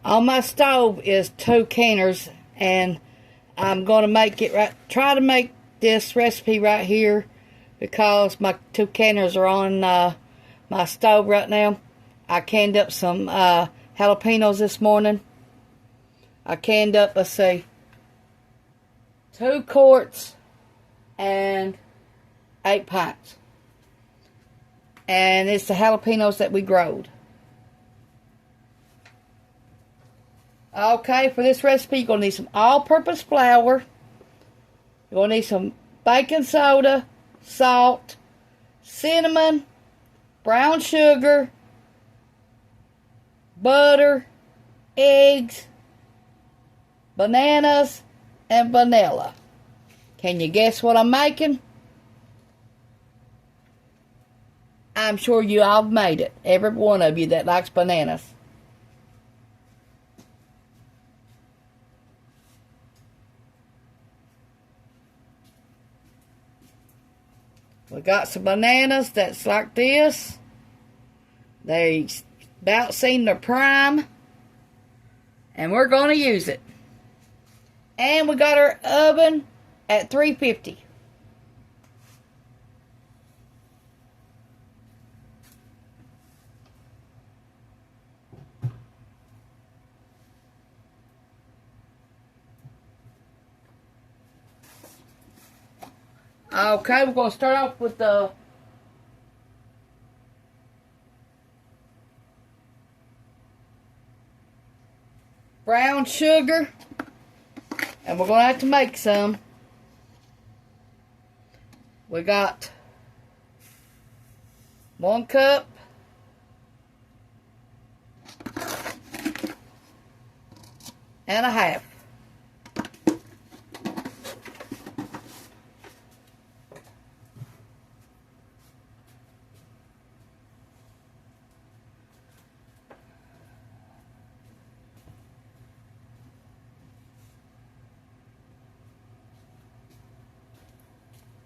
On my stove is 2 canners, and I'm going to make it right. Try to make this recipe right here because my 2 canners are on my stove right now. I canned up some jalapenos this morning. I canned up, let's see, 2 quarts and 8 pints. And it's the jalapenos that we growed. Okay, for this recipe, you're going to need some all-purpose flour. You're going to need some baking soda, salt, cinnamon, brown sugar, butter, eggs, bananas, and vanilla. Can you guess what I'm making? I'm sure you all have made it. Every one of you that likes bananas. We got some bananas that's like this. They about seen their prime. And we're going to use it. And we got our oven at 350. Okay, we're going to start off with the brown sugar. And we're going to have to make some. We got 1 cup. And a half.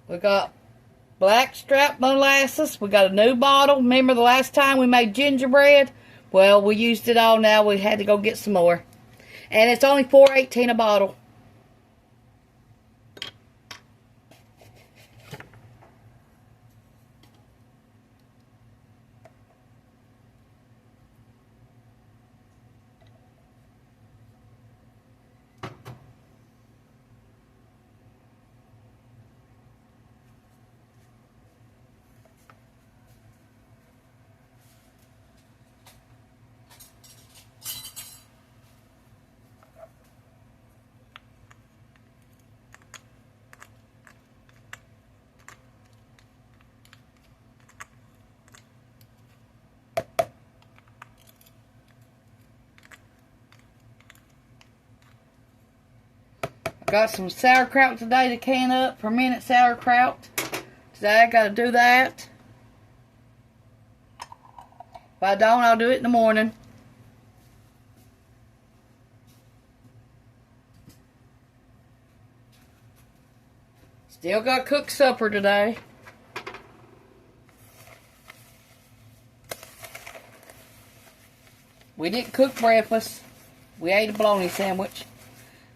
We got blackstrap molasses. We got a new bottle. Remember the last time we made gingerbread? Well, we used it all now. We had to go get some more. And it's only $4.18 a bottle. Got some sauerkraut today to can up, fermented sauerkraut. Today I gotta do that. If I don't, I'll do it in the morning. Still got to cook supper today. We didn't cook breakfast. We ate a bologna sandwich.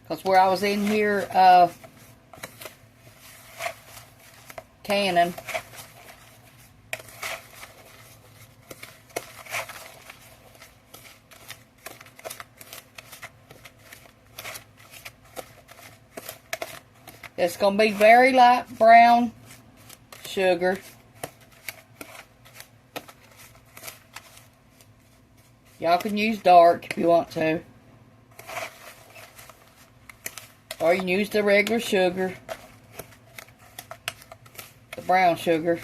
Because where I was in here canning. It's going to be very light brown sugar. Y'all can use dark if you want to. Or you can use the regular sugar. The brown sugar.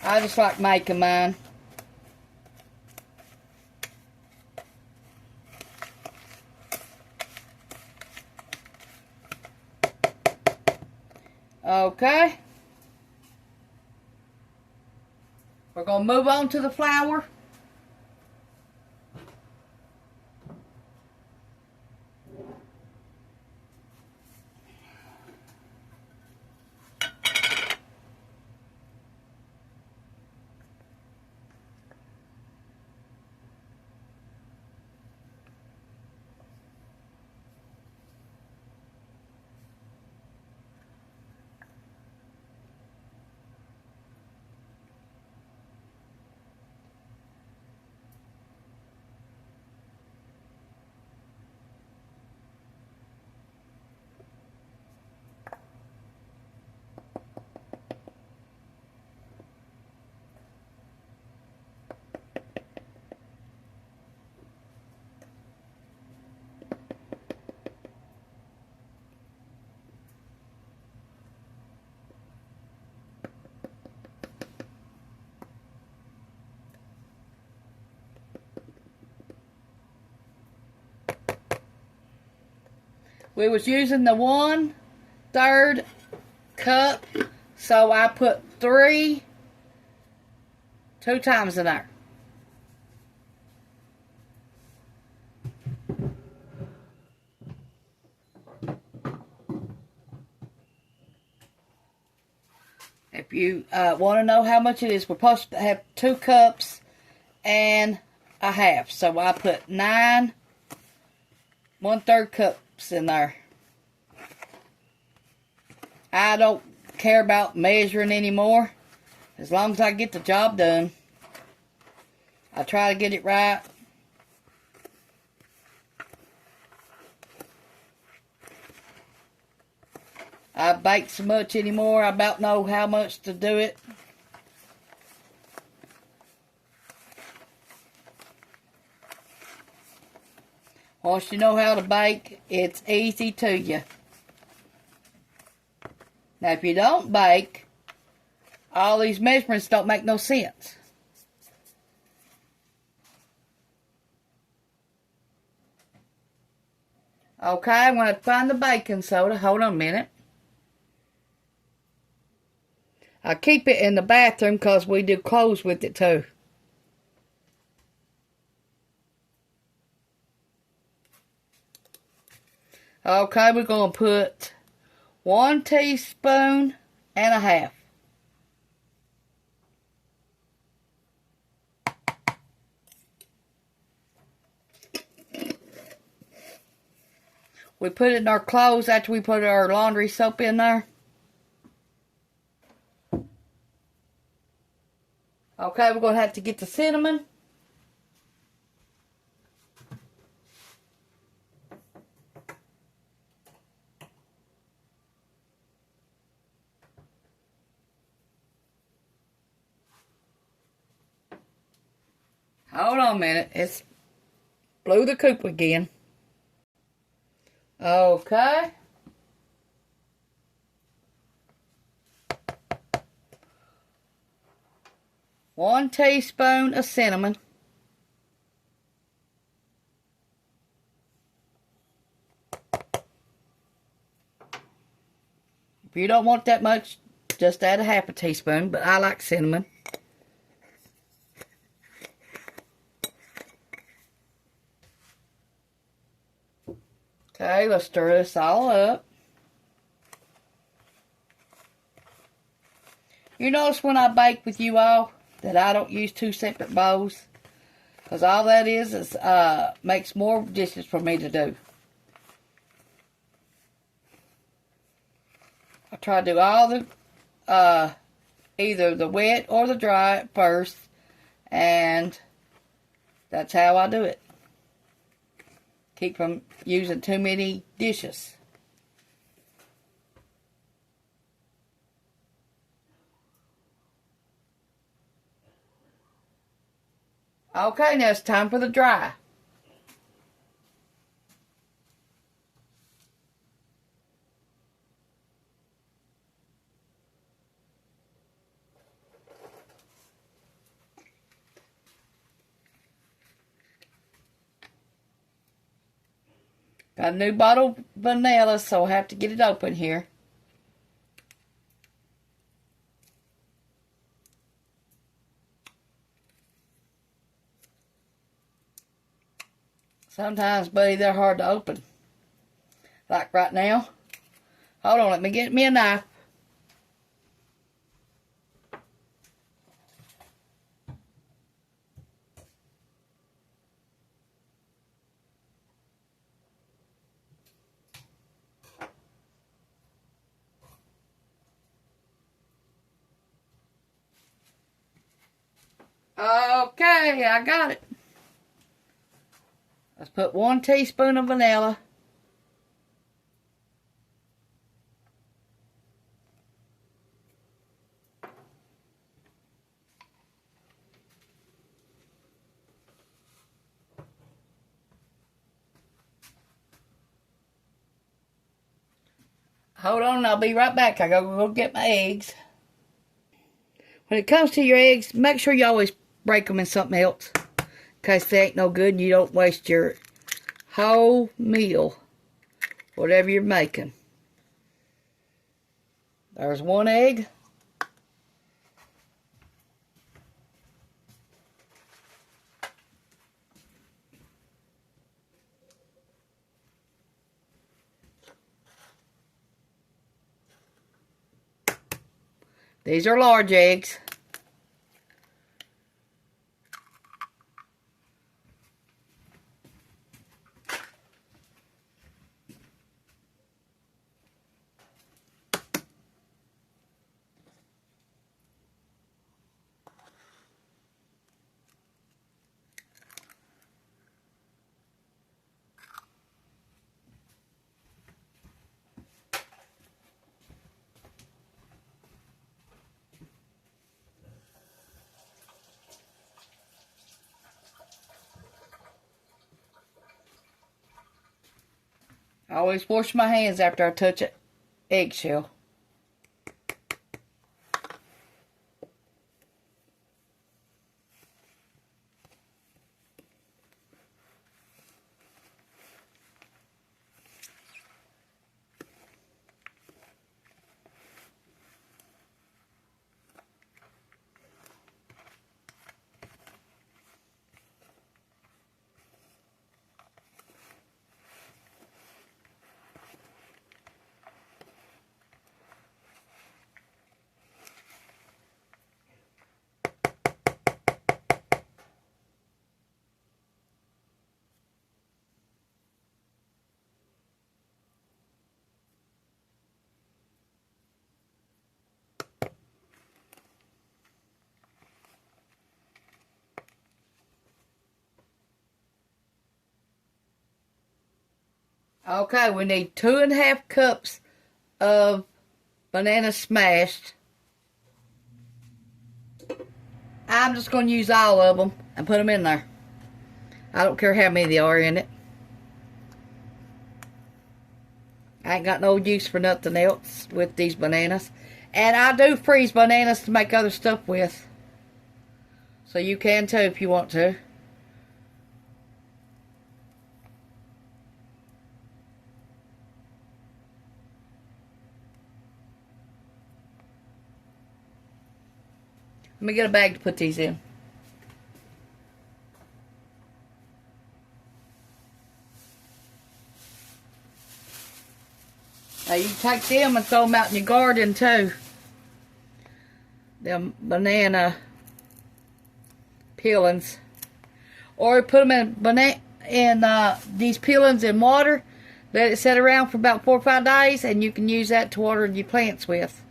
I just like making mine. Okay. We're going to move on to the flour. We was using the 1/3 cup, so I put 3 2 times in there. If you want to know how much it is, we're supposed to have 2 cups and a half. So I put 9 1/3 cups in there. I don't care about measuring anymore. As long as I get the job done. I try to get it right. I bake so much anymore, I about know how much to do it. Once you know how to bake, it's easy to you. Now, if you don't bake, all these measurements don't make no sense. Okay, I'm going to find the baking soda. Hold on a minute. I keep it in the bathroom because we do clothes with it too. Okay, we're going to put 1 teaspoon and a half. We put it in our clothes after we put our laundry soap in there. Okay, we're going to have to get the cinnamon. Hold on a minute. It's blew the coop again. Okay. One teaspoon of cinnamon. If you don't want that much, just add a half a teaspoon, but I like cinnamon. Okay, let's stir this all up. You notice when I bake with you all that I don't use 2 separate bowls, because all that is makes more dishes for me to do. I try to do all the either the wet or the dry at first, and that's how I do it. Keep from using too many dishes. Okay, now it's time for the dry. Got a new bottle of vanilla, so I have to get it open here. Sometimes, buddy, they're hard to open. Like right now. Hold on, let me get me a knife. Okay, I got it. Let's put 1 teaspoon of vanilla. Hold on, I'll be right back. I gotta go get my eggs. When it comes to your eggs, make sure you always break them in something else, in case they ain't no good and you don't waste your whole meal whatever you're making. There's one egg. These are large eggs. I always wash my hands after I touch an eggshell. Okay, we need 2.5 cups of banana smashed. I'm just going to use all of them and put them in there. I don't care how many there are in it. I ain't got no use for nothing else with these bananas. And I do freeze bananas to make other stuff with. So you can too if you want to. Let me get a bag to put these in. Now you take them and throw them out in your garden too. Them banana peelings. Or put them in these peelings in water. Let it sit around for about 4 or 5 days and you can use that to water your plants with.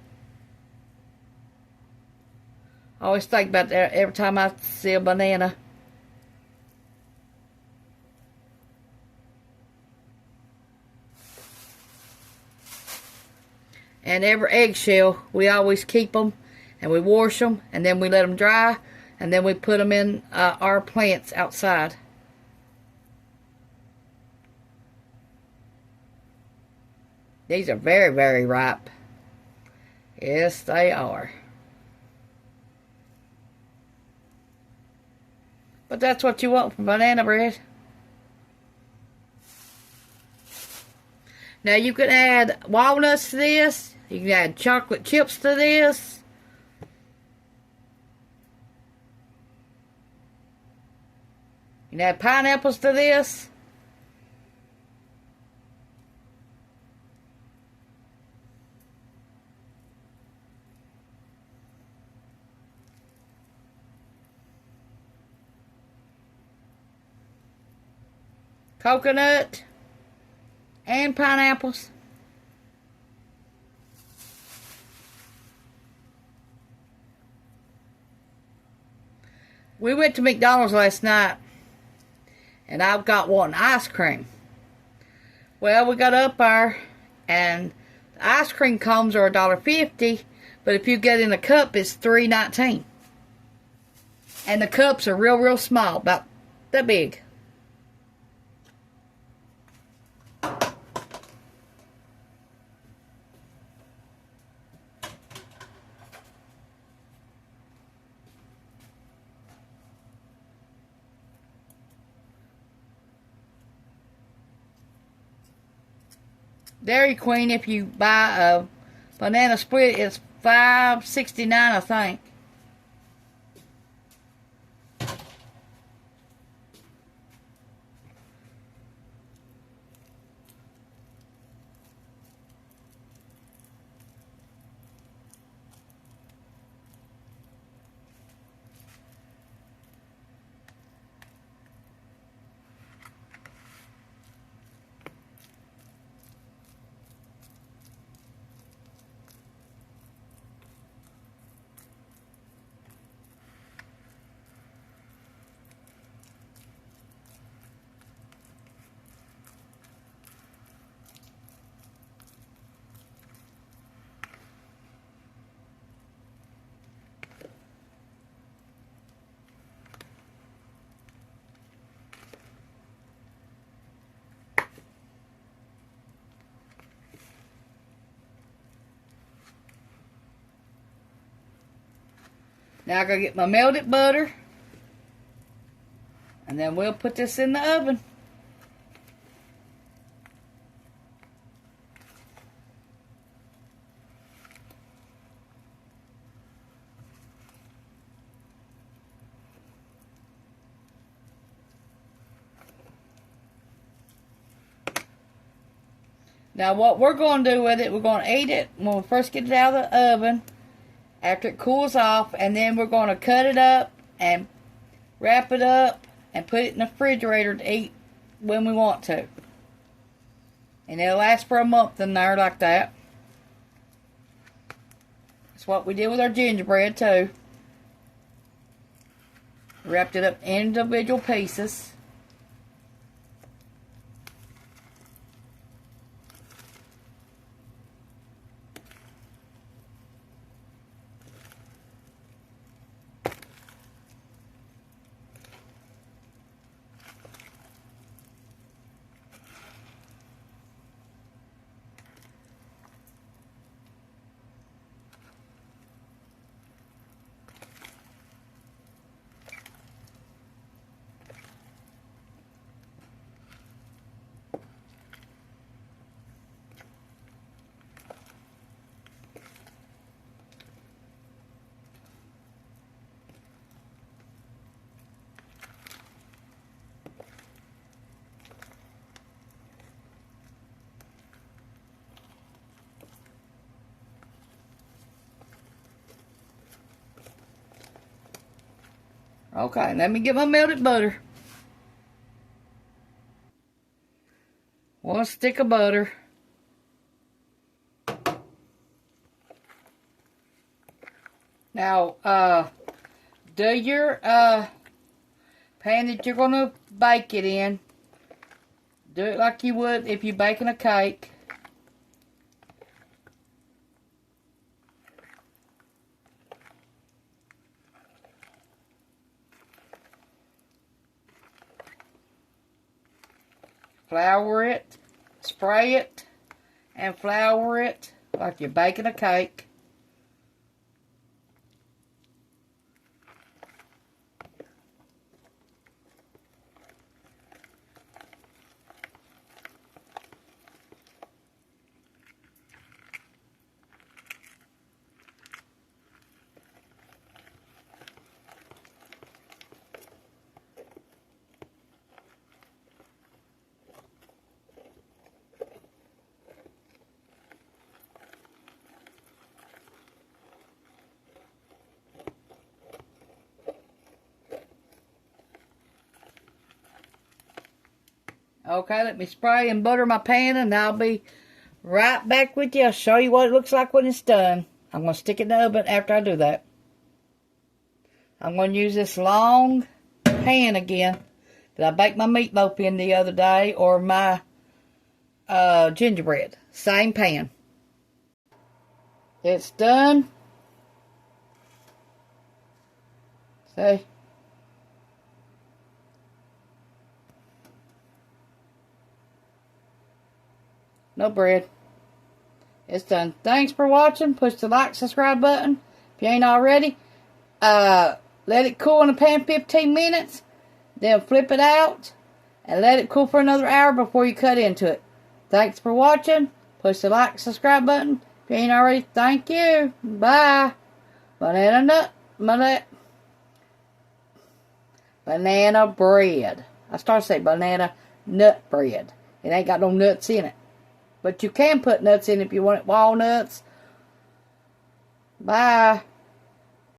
I always think about that every time I see a banana. And every eggshell, we always keep them and we wash them and then we let them dry and then we put them in our plants outside. These are very, very ripe. Yes, they are. But that's what you want for banana bread. Now you can add walnuts to this. You can add chocolate chips to this. You can add pineapples to this. Coconut and pineapples. We went to McDonald's last night and I got one ice cream. Well, we got up there and the ice cream cones are $1.50, but if you get in a cup it's $3.19. And the cups are real, real small, about that big. Dairy Queen, if you buy a banana split, it's $5.69, I think. Now I'm going to get my melted butter. And then we'll put this in the oven. Now what we're going to do with it, we're going to eat it when we first get it out of the oven. After it cools off, and then we're going to cut it up and wrap it up and put it in the refrigerator to eat when we want to. And it'll last for a month in there like that. That's what we did with our gingerbread too. Wrapped it up in individual pieces. Okay, let me get my melted butter. 1 stick of butter. Now, do your pan that you're going to bake it in. Do it like you would if you're baking a cake. Flour it, spray it, and flour it like you're baking a cake. Okay, let me spray and butter my pan, and I'll be right back with you. I'll show you what it looks like when it's done. I'm going to stick it in the oven after I do that. I'm going to use this long pan again that I baked my meatloaf in the other day, or my gingerbread. Same pan. It's done. See? No bread. It's done. Thanks for watching. Push the like, subscribe button if you ain't already. Let it cool in the pan 15 minutes. Then flip it out and let it cool for another hour before you cut into it. Thanks for watching. Push the like, subscribe button. If you ain't already, thank you. Bye. Banana bread. I started to say banana nut bread. It ain't got no nuts in it. But you can put nuts in if you want it. Walnuts. Bye.